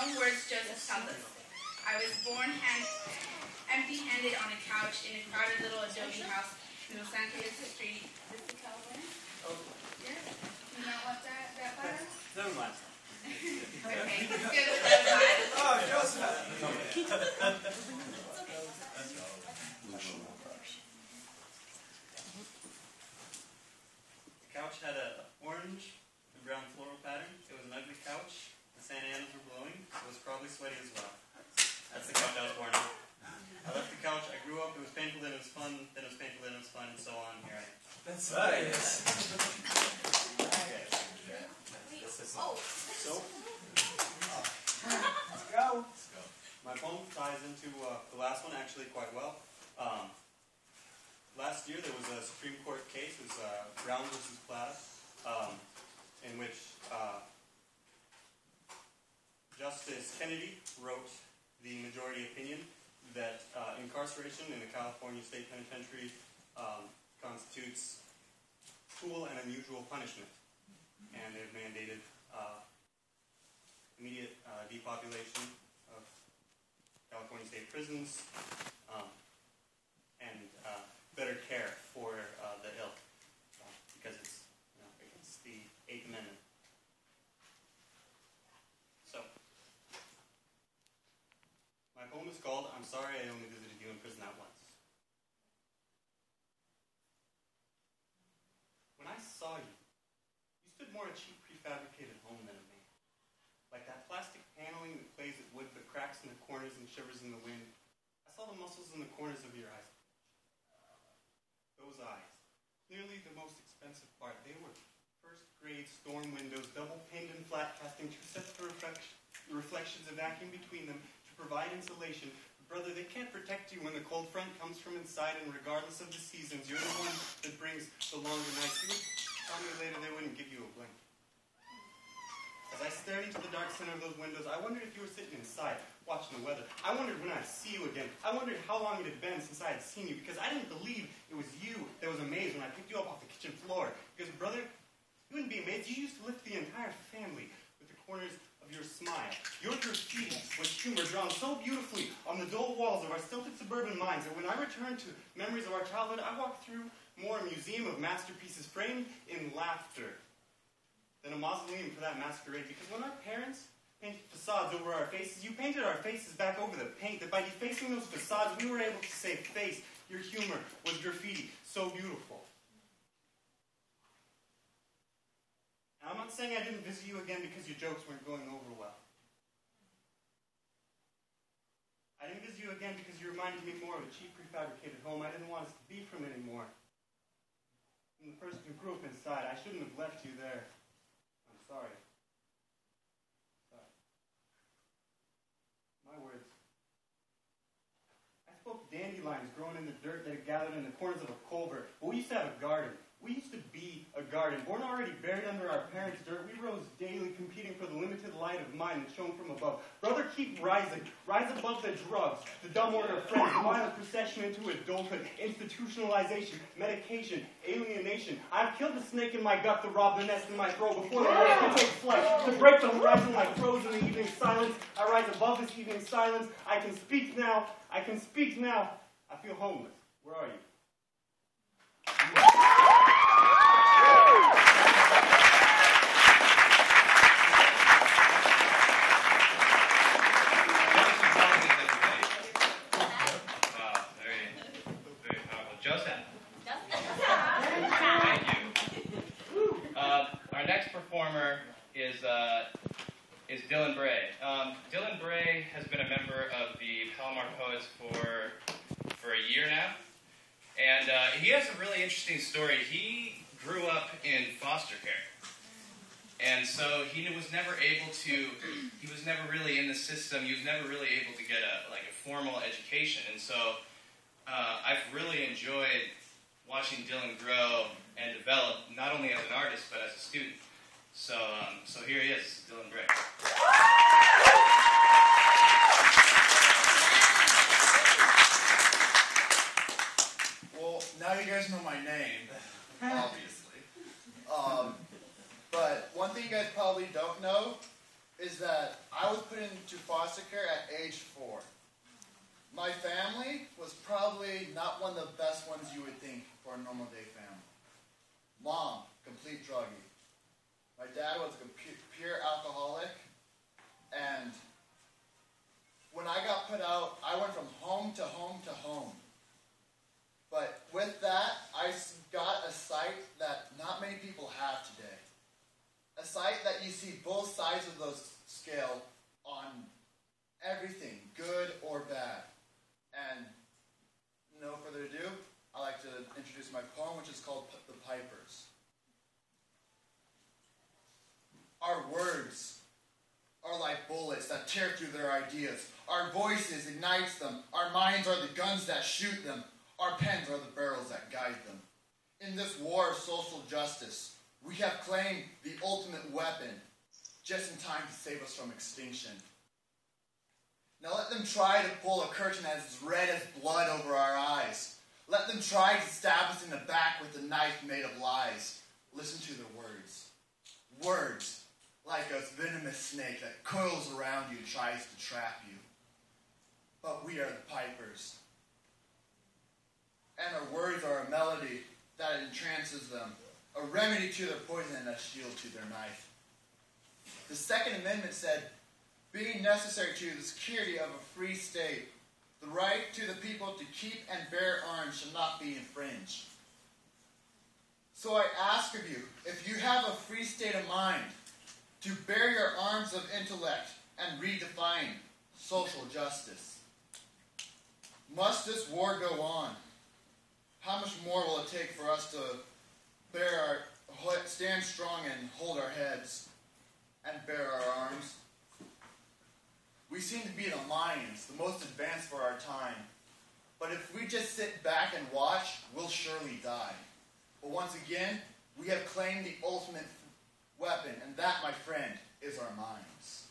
own words, Joseph tells us, I was born empty-handed on a couch in a crowded little adobe house in Los Angeles Street. Is this the California? Oh. Yeah? You not want that butter? Never mind. Okay, it's good with that butter. Oh, Joseph! The couch had an orange and brown floral pattern. It was an ugly couch. The Santa Anas were blowing. It was probably sweaty as well. That's the couch I was born on. I left the couch. I grew up. It was painful, then it was fun. Then it was painful, then it was fun, and so on. Here I am. That's nice. Okay. So, let's go. My poem ties into the last one actually quite well. Last year there was a Supreme Court case, it was Brown versus Platt, in which Justice Kennedy wrote the majority opinion that incarceration in the California State Penitentiary constitutes cruel and unusual punishment, and it mandated immediate depopulation of California state prisons and better care for the ill, because it's against the 8th Amendment. So, my poem is called "I'm Sorry I Only Visited You in Prison That Once." When I saw you, you stood more a cheap prefabricated home than a man. Like that plastic paneling that plays at wood but cracks in the corners and shivers in the wind. I saw the muscles in the corners of your eyes. Those eyes, clearly the most expensive part. They were first-grade storm windows, double-paned and flat, casting two sets of reflections of vacuum between them to provide insulation. But brother, they can't protect you when the cold front comes from inside, and regardless of the seasons, you're the one that brings the longer nights. You would tell me later they wouldn't give you a blanket. As I stared into the dark center of those windows, I wondered if you were sitting inside, watching the weather. I wondered when I'd see you again. I wondered how long it had been since I had seen you, because I didn't believe it was you that was amazed when I picked you up off the kitchen floor. Because, brother, you wouldn't be amazed. You used to lift the entire family with the corners of your smile. Your graffiti was humor drawn so beautifully on the dull walls of our stilted suburban minds that when I return to memories of our childhood, I walk through more a museum of masterpieces framed in laughter than a mausoleum for that masquerade. Because when our parents painted facades over our faces, you painted our faces back over the paint, that by defacing those facades, we were able to say, face, your humor was graffiti, so beautiful. Now, I'm not saying I didn't visit you again because your jokes weren't going over well. I didn't visit you again because you reminded me more of a cheap prefabricated home I didn't want us to be from anymore. I'm the person who grew up inside. I shouldn't have left you there. Sorry. My words. I spoke dandelions growing in the dirt that had gathered in the corners of a culvert. But we used to have a garden. We used to be a garden. Born already buried under our parents' dirt, we rose daily, competing for the limited light of mind that shone from above. Brother, keep rising. Rise above the drugs, the dumb order of friends, the violent procession into adulthood, institutionalization, medication, alienation. I've killed the snake in my gut to rob the nest in my throat before the world can take flight. To break the horizon like crows in the evening silence, I rise above this evening silence. I can speak now. I can speak now. I feel homeless. Where are you? Is Dillon Bray. Dillon Bray has been a member of the Palomar Poets for a year now, and he has a really interesting story. He grew up in foster care, and so he was never really in the system. He was never really able to get a formal education, and so I've really enjoyed watching Dillon grow and develop, not only as an artist but as a student. So here he is, Dillon Bray. Well, now you guys know my name, obviously. But one thing you guys probably don't know is that I was put into foster care at age 4. My family was probably not one of the best ones you would think for a normal day family. Mom, complete druggie. My dad was a pure alcoholic, and when I got put out, I went from home to home to home. But with that, I got a sight that not many people have today. A sight that you see both sides of the scale on everything, good or bad. And no further ado, I'd like to introduce my poem, which is called The Pipers. Our words are like bullets that tear through their ideas. Our voices ignites them. Our minds are the guns that shoot them. Our pens are the barrels that guide them. In this war of social justice, we have claimed the ultimate weapon, just in time to save us from extinction. Now let them try to pull a curtain as red as blood over our eyes. Let them try to stab us in the back with a knife made of lies. Listen to their words. Words like a venomous snake that coils around you and tries to trap you. But we are the pipers. And our words are a melody that entrances them, a remedy to their poison and a shield to their knife. The Second Amendment said, being necessary to the security of a free state, the right to the people to keep and bear arms shall not be infringed. So I ask of you, if you have a free state of mind, to bear your arms of intellect and redefine social justice. Must this war go on? How much more will it take for us to stand strong and hold our heads and bear our arms? We seem to be the Mayans, the most advanced for our time. But if we just sit back and watch, we'll surely die. But once again, we have claimed the ultimate weapon, and that, my friend, is our minds.